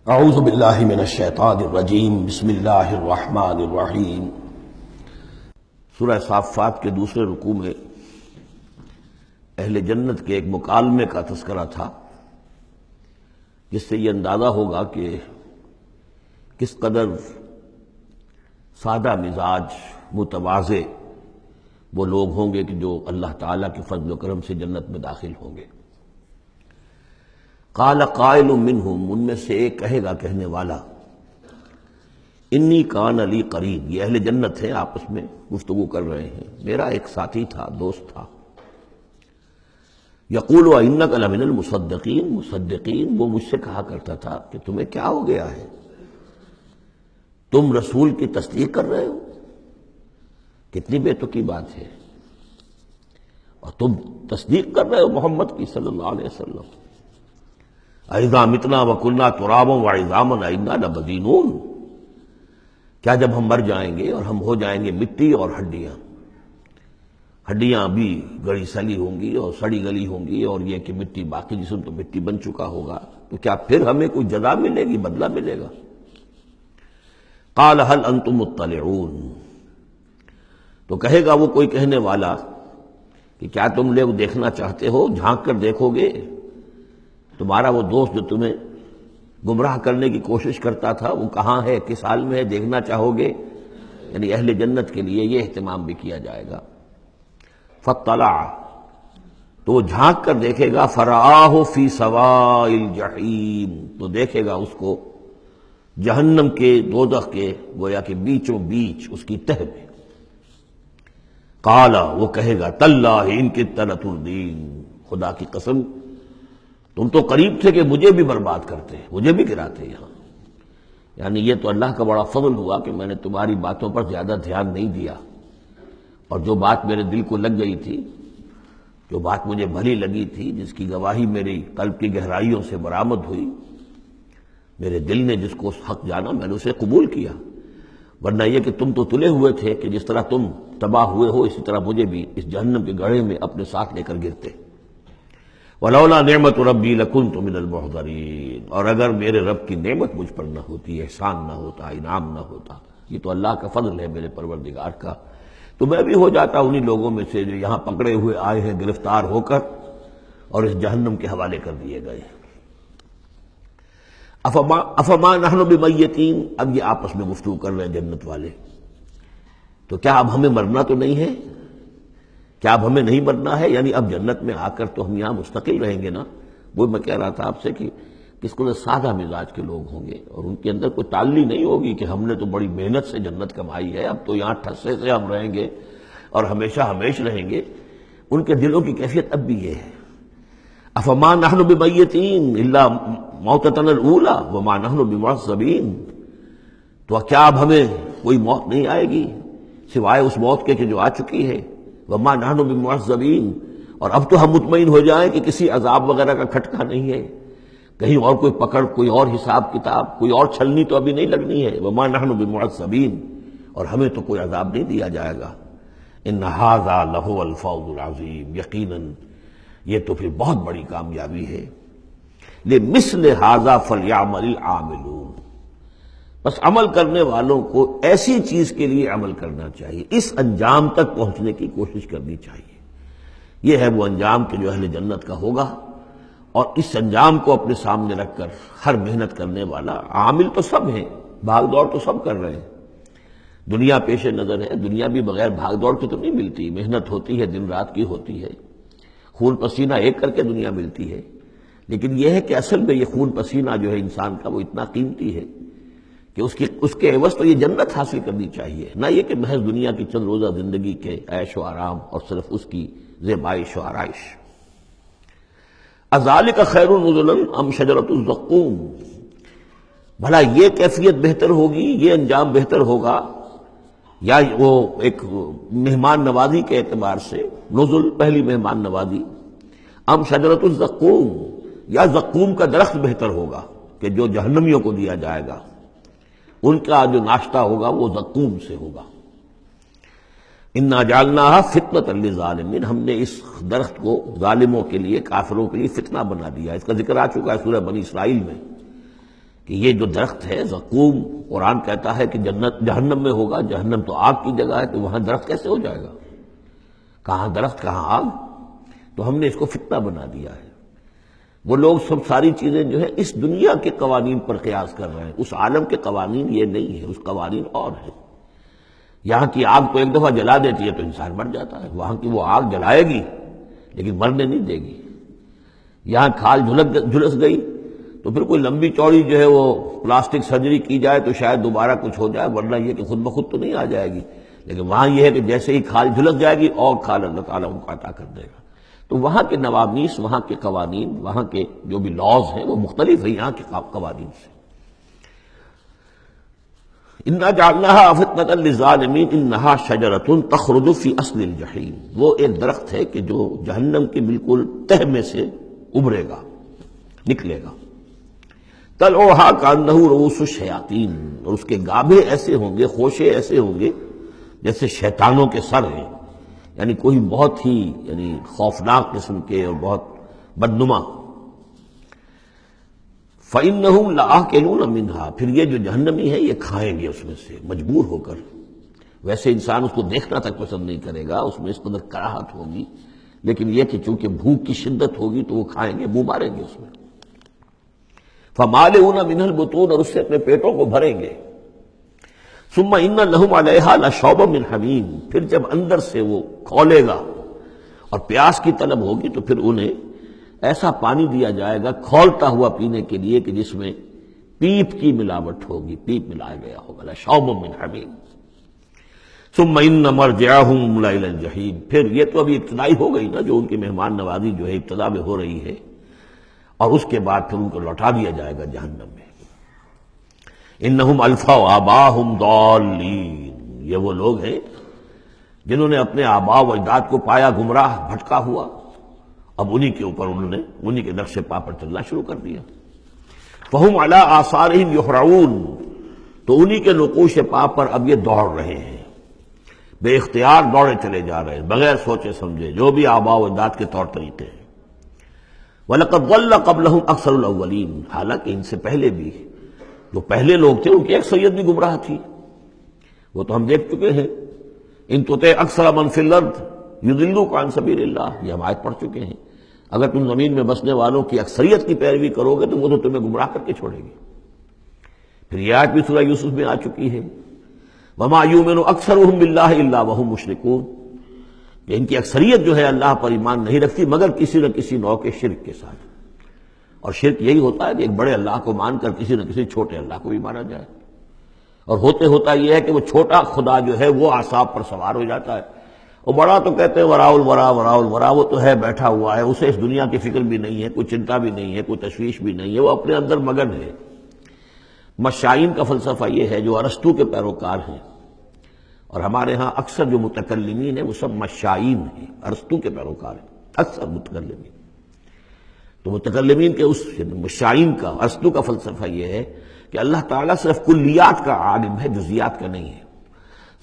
اعوذ باللہ من الشیطان الرجیم بسم اللہ الرحمن الرحیم۔ سورہ صافات کے دوسرے رکوع میں اہل جنت کے ایک مکالمے کا تذکرہ تھا، جس سے یہ اندازہ ہوگا کہ کس قدر سادہ مزاج متواضع وہ لوگ ہوں گے کہ جو اللہ تعالیٰ کے فضل و کرم سے جنت میں داخل ہوں گے۔ قال قائل منہم، ان میں سے ایک کہے گا کہنے والا، انی کان لی قرین، یہ اہل جنت ہیں، آپس میں گفتگو کر رہے ہیں، میرا ایک ساتھی تھا، دوست تھا، یقول وانک لمن المصدقین، مصدقین، وہ مجھ سے کہا کرتا تھا کہ تمہیں کیا ہو گیا ہے، تم رسول کی تصدیق کر رہے ہو، کتنی بے تکی بات ہے، اور تم تصدیق کر رہے ہو محمد کی صلی اللہ علیہ وسلم۔ اذا متنا وکنا ترابا وعظاما انا لمدینون، کیا جب ہم مر جائیں گے اور ہم ہو جائیں گے مٹی اور ہڈیاں بھی گڑی سلی ہوں گی اور سڑی گلی ہوں گی، اور یہ کہ مٹی، باقی جسم تو مٹی بن چکا ہوگا، تو کیا پھر ہمیں کوئی جزا ملے گی، بدلہ ملے گا؟ قال هل انتم مطلعون، تو کہے گا وہ کوئی کہنے والا کہ کیا تم لوگ دیکھنا چاہتے ہو، جھانک کر دیکھو گے تمہارا وہ دوست جو تمہیں گمراہ کرنے کی کوشش کرتا تھا وہ کہاں ہے، کس حال میں ہے، دیکھنا چاہو گے؟ یعنی اہل جنت کے لیے یہ اہتمام بھی کیا جائے گا۔ فاطلع، تو وہ جھانک کر دیکھے گا، فرآہ فی سواء الجحیم، تو دیکھے گا اس کو جہنم کے، دوزخ کے گویا کہ بیچوں بیچ اس کی تہ میں۔ قال، وہ کہے گا، تاللہ ان کدت لتردین، خدا کی قسم تم تو قریب تھے کہ مجھے بھی برباد کرتے، مجھے بھی گراتے یہاں، یعنی یہ تو اللہ کا بڑا فضل ہوا کہ میں نے تمہاری باتوں پر زیادہ دھیان نہیں دیا، اور جو بات میرے دل کو لگ گئی تھی، جو بات مجھے بھلی لگی تھی، جس کی گواہی میری قلب کی گہرائیوں سے برآمد ہوئی، میرے دل نے جس کو حق جانا میں نے اسے قبول کیا، ورنہ یہ کہ تم تو تلے ہوئے تھے کہ جس طرح تم تباہ ہوئے ہو اسی طرح مجھے بھی اس جہنم کے گڑھے میں اپنے ساتھ لے کر گرتے۔ ولولا نعمت ربی لکنت من المحضرین، اور اگر میرے رب کی نعمت مجھ پر نہ ہوتی، احسان نہ ہوتا، انعام نہ ہوتا، یہ تو اللہ کا فضل ہے میرے پروردگار کا، تو میں بھی ہو جاتا انہی لوگوں میں سے جو یہاں پکڑے ہوئے آئے ہیں گرفتار ہو کر اور اس جہنم کے حوالے کر دیے گئے۔ افما نحن بمیتین، اب یہ آپس میں گفتگو کر رہے ہیں جنت والے، تو کیا اب ہمیں مرنا تو نہیں ہے، کیا اب ہمیں نہیں مرنا ہے، یعنی اب جنت میں آ کر تو ہم یہاں مستقل رہیں گے نا؟ وہ میں کہہ رہا تھا آپ سے کہ کس کو سادہ مزاج کے لوگ ہوں گے، اور ان کے اندر کوئی تعلی نہیں ہوگی کہ ہم نے تو بڑی محنت سے جنت کمائی ہے، اب تو یہاں ٹھسے سے ہم رہیں گے اور ہمیشہ ہمیش رہیں گے۔ ان کے دلوں کی کیفیت اب بھی یہ ہے، افما نحن بمیتین الا موتتنا الاولی وما نحن بمعذبین، تو کیا اب ہمیں کوئی موت نہیں آئے گی سوائے اس موت کے کہ جو آ چکی ہے، وما نحن بمعذبین، اور اب تو ہم مطمئن ہو جائیں کہ کسی عذاب وغیرہ کا کھٹکا نہیں ہے، کہیں اور کوئی پکڑ، کوئی اور حساب کتاب، کوئی اور چھلنی تو ابھی نہیں لگنی ہے، وما نحن بمعذبین، اور ہمیں تو کوئی عذاب نہیں دیا جائے گا۔ ان ھذا لہو الفوز العظیم، یقیناً یہ تو پھر بہت بڑی کامیابی ہے۔ لمثل ھذا فلیعمل العاملون، بس عمل کرنے والوں کو ایسی چیز کے لیے عمل کرنا چاہیے، اس انجام تک پہنچنے کی کوشش کرنی چاہیے۔ یہ ہے وہ انجام کہ جو اہل جنت کا ہوگا، اور اس انجام کو اپنے سامنے رکھ کر ہر محنت کرنے والا، عامل تو سب ہیں، بھاگ دوڑ تو سب کر رہے ہیں، دنیا پیش نظر ہے، دنیا بھی بغیر بھاگ دوڑ کے تو نہیں ملتی، محنت ہوتی ہے، دن رات کی ہوتی ہے، خون پسینہ ایک کر کے دنیا ملتی ہے، لیکن یہ ہے کہ اصل میں یہ خون پسینہ جو ہے انسان کا وہ اتنا قیمتی ہے کہ اس کے عوض تو یہ جنت حاصل کرنی چاہیے، نہ یہ کہ محض دنیا کی چند روزہ زندگی کے عیش و آرام اور صرف اس کی زیبائش و آرائش۔ اذالک خیر نزلا ام شجرۃ الزقوم، بھلا یہ کیفیت بہتر ہوگی، یہ انجام بہتر ہوگا، یا وہ ایک مہمان نوازی کے اعتبار سے نزل، پہلی مہمان نوازی، ام شجرۃ الزقوم، یا زقوم کا درخت بہتر ہوگا کہ جو جہنمیوں کو دیا جائے گا، ان کا جو ناشتہ ہوگا وہ زقوم سے ہوگا۔ انا جعلناها فتنۃ للظالمین، ہم نے اس درخت کو ظالموں کے لیے، کافروں کے لیے فتنہ بنا دیا۔ اس کا ذکر آ چکا ہے سورہ بنی اسرائیل میں، کہ یہ جو درخت ہے زقوم، قرآن کہتا ہے کہ جنت جہنم میں ہوگا، جہنم تو آگ کی جگہ ہے، تو وہاں درخت کیسے ہو جائے گا؟ کہاں درخت کہاں آگ؟ تو ہم نے اس کو فتنہ بنا دیا ہے۔ وہ لوگ سب ساری چیزیں جو ہے اس دنیا کے قوانین پر قیاس کر رہے ہیں، اس عالم کے قوانین یہ نہیں ہے، اس قوانین اور ہیں۔ یہاں کی آگ کو ایک دفعہ جلا دیتی ہے تو انسان مر جاتا ہے، وہاں کی وہ آگ جلائے گی لیکن مرنے نہیں دے گی۔ یہاں کھال جھلس گئی تو پھر کوئی لمبی چوڑی جو ہے وہ پلاسٹک سرجری کی جائے تو شاید دوبارہ کچھ ہو جائے، ورنہ یہ کہ خود بخود تو نہیں آ جائے گی۔ لیکن وہاں یہ ہے کہ جیسے ہی کھال جھلس جائے گی اور کھال اللہ تعالیٰ ان کو عطا کر دے گا۔ تو وہاں کے نوامیس، وہاں کے قوانین، وہاں کے جو بھی لاز ہیں وہ مختلف ہیں یہاں کے قوانین سے۔ اِنَّا جَعَلْنَاهَا فِتْنَةً لِلظَّالِمِينَ إِنَّهَا شَجَرَةٌ تَخْرُجُ فِي أَصْلِ الْجَحِيمِ، وہ ایک درخت ہے کہ جو جہنم کے بالکل تہ میں سے ابھرے گا، نکلے گا۔ طَلْعُهَا كَأَنَّهُ رُءُوسُ الشَّيَاطِينِ، اور اس کے گابھے ایسے ہوں گے، خوشے ایسے ہوں گے جیسے شیطانوں کے سر ہیں، یعنی کوئی بہت ہی خوفناک قسم کے اور بہت بدنما۔ فَإِنَّهُمْ لَآكِلُونَ مِنْهَا، پھر یہ جو جہنمی ہے یہ کھائیں گے اس میں سے مجبور ہو کر۔ ویسے انسان اس کو دیکھنا تک پسند نہیں کرے گا، اس میں اس قدر کراہت ہوگی، لیکن یہ کہ چونکہ بھوک کی شدت ہوگی تو وہ کھائیں گے، منہ ماریں گے اس میں۔ فَمَالِئُونَ مِنْهَا الْبُطُونَ، اور اس سے اپنے پیٹوں کو بھریں گے۔ ثُمَّ إِنَّ لَهُمْ عَلَيْهَا لَشَوْبًا مِّنْ حَمِيمٍ، پھر جب اندر سے وہ کھولے گا اور پیاس کی طلب ہوگی تو پھر انہیں ایسا پانی دیا جائے گا کھولتا ہوا پینے کے لیے کہ جس میں پیپ کی ملاوٹ ہوگی، پیپ ملایا گیا ہوگا، لَشَوْبًا مِّنْ حَمِيمٍ۔ ثُمَّ إِنَّ مَرْجِعَهُمْ لَإِلَى الْجَحِيمِ، پھر یہ تو ابھی ابتدائی ہو گئی نا، جو ان کی مہمان نوازی جو ہے ابتدا میں ہو رہی ہے، اور اس کے بعد پھر ان کو لوٹا دیا جائے گا جہنم میں۔ انہم الفوا آباہم ضالین، یہ وہ لوگ ہیں جنہوں نے اپنے آباء و اجداد کو پایا گمراہ، بھٹکا ہوا، اب انہی کے اوپر انہوں نے انہی کے نقش پا پر چلنا شروع کر دیا۔ فہم علی آثارہم یہرعون، تو انہی کے نقوش پا پر اب یہ دوڑ رہے ہیں، بے اختیار دوڑے چلے جا رہے ہیں، بغیر سوچے سمجھے، جو بھی آباء و اجداد کے طور طریقے ہیں۔ وَلَقَدْ ضَلَّ قَبْلَهُمْ أَكْثَرُ الْأَوَّلِينَ، حالانکہ ان سے پہلے بھی جو پہلے لوگ تھے ان کی اکثریت بھی گمراہ تھی، وہ تو ہم دیکھ چکے ہیں۔ ان تطع اکثر من فی الارض یضلوک عن سبیل اللہ، یہ ہم آیت پڑھ چکے ہیں۔ اگر تم زمین میں بسنے والوں کی اکثریت کی پیروی کرو گے تو وہ تو تمہیں گمراہ کر کے چھوڑے گی۔ پھر یہ آیت بھی سورہ یوسف میں آ چکی ہے، وما یؤمن اکثرهم باللہ الا وهم مشرکون، کہ ان کی اکثریت جو ہے اللہ پر ایمان نہیں رکھتی مگر کسی نہ کسی نوع کے شرک کے ساتھ۔ اور شرک یہی ہوتا ہے کہ ایک بڑے اللہ کو مان کر کسی نہ کسی چھوٹے اللہ کو بھی مانا جائے، اور ہوتے ہوتا یہ ہے کہ وہ چھوٹا خدا جو ہے وہ اعصاب پر سوار ہو جاتا ہے، اور بڑا تو کہتے ہیں وراء الورا، وراء الورا، وہ تو ہے بیٹھا ہوا ہے، اسے اس دنیا کی فکر بھی نہیں ہے، کوئی چنتا بھی نہیں ہے، کوئی تشویش بھی نہیں ہے، وہ اپنے اندر مگن ہے۔ مشائین کا فلسفہ یہ ہے جو ارسطو کے پیروکار ہیں، اور ہمارے ہاں اکثر جو متکلمین ہیں وہ سب مشائین ہیں، ارسطو کے پیروکار ہیں اکثر متکلمین۔ تو متکلمین کے اس مشائین کا، ارسطو کا فلسفہ یہ ہے کہ اللہ تعالیٰ صرف کلیات کا عالم ہے، جزیات کا نہیں ہے،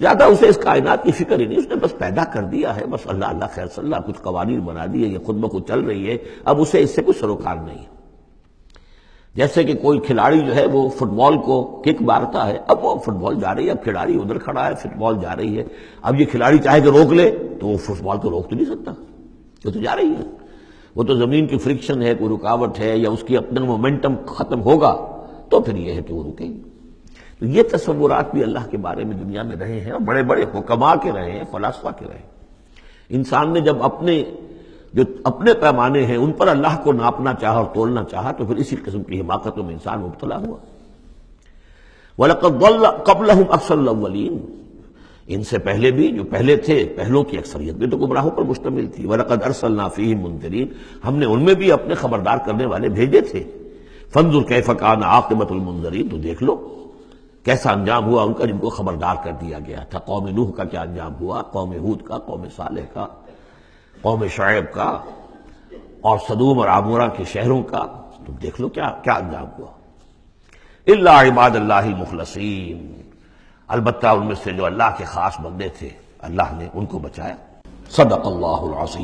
زیادہ اسے اس کائنات کی فکر ہی نہیں، اس نے بس پیدا کر دیا ہے، بس اللہ اللہ خیر صلی اللہ، کچھ قوانین بنا دیے، یہ خود بخود چل رہی ہے، اب اسے اس سے کچھ سروکار نہیں ہے۔ جیسے کہ کوئی کھلاڑی جو ہے وہ فٹ بال کو کک مارتا ہے، اب وہ فٹ بال جا رہی ہے، اب کھلاڑی ادھر کھڑا ہے، فٹ بال جا رہی ہے، اب یہ کھلاڑی چاہے کہ روک لے تو وہ فٹ بال کو روک تو نہیں سکتا، وہ تو جا رہی ہے، وہ تو زمین کی فرکشن ہے، کوئی رکاوٹ ہے، یا اس کی اپنا مومنٹم ختم ہوگا تو پھر یہ ہے کہ وہ رکے گی۔ تو یہ تصورات بھی اللہ کے بارے میں دنیا میں رہے ہیں، اور بڑے بڑے حکماء کے رہے ہیں، فلاسفہ کے رہے ہیں۔ انسان نے جب اپنے پیمانے ہیں ان پر اللہ کو ناپنا چاہا اور تولنا چاہا تو پھر اسی قسم کی حماقتوں میں انسان مبتلا ہوا۔ وَلَقَدْ ضَلَّ قَبْلَهُمْ أَكْثَرُ الْأَوَّلِينَ، ان سے پہلے بھی جو پہلے تھے، پہلوں کی اکثریت بھی تو گمراہوں پر مشتمل تھی۔ وَلَقَدْ أَرْسَلْنَا فِيهِمْ مُنذِرِينَ، ہم نے ان میں بھی اپنے خبردار کرنے والے بھیجے تھے۔ فَانظُرْ كَيْفَ كَانَ عَاقِبَةُ الْمُنذَرِينَ، تو دیکھ لو کیسا انجام ہوا ان کا جن کو خبردار کر دیا گیا تھا۔ قوم نوح کا کیا انجام ہوا، قوم ہود کا، قوم صالح کا، قوم شعیب کا، اور سدوم اور عمورہ کے شہروں کا، تم دیکھ لو کیا کیا انجام ہوا۔ الا عباد اللہ المخلصین، البتہ ان میں سے جو اللہ کے خاص بندے تھے اللہ نے ان کو بچایا۔ صدق اللہ العظیم۔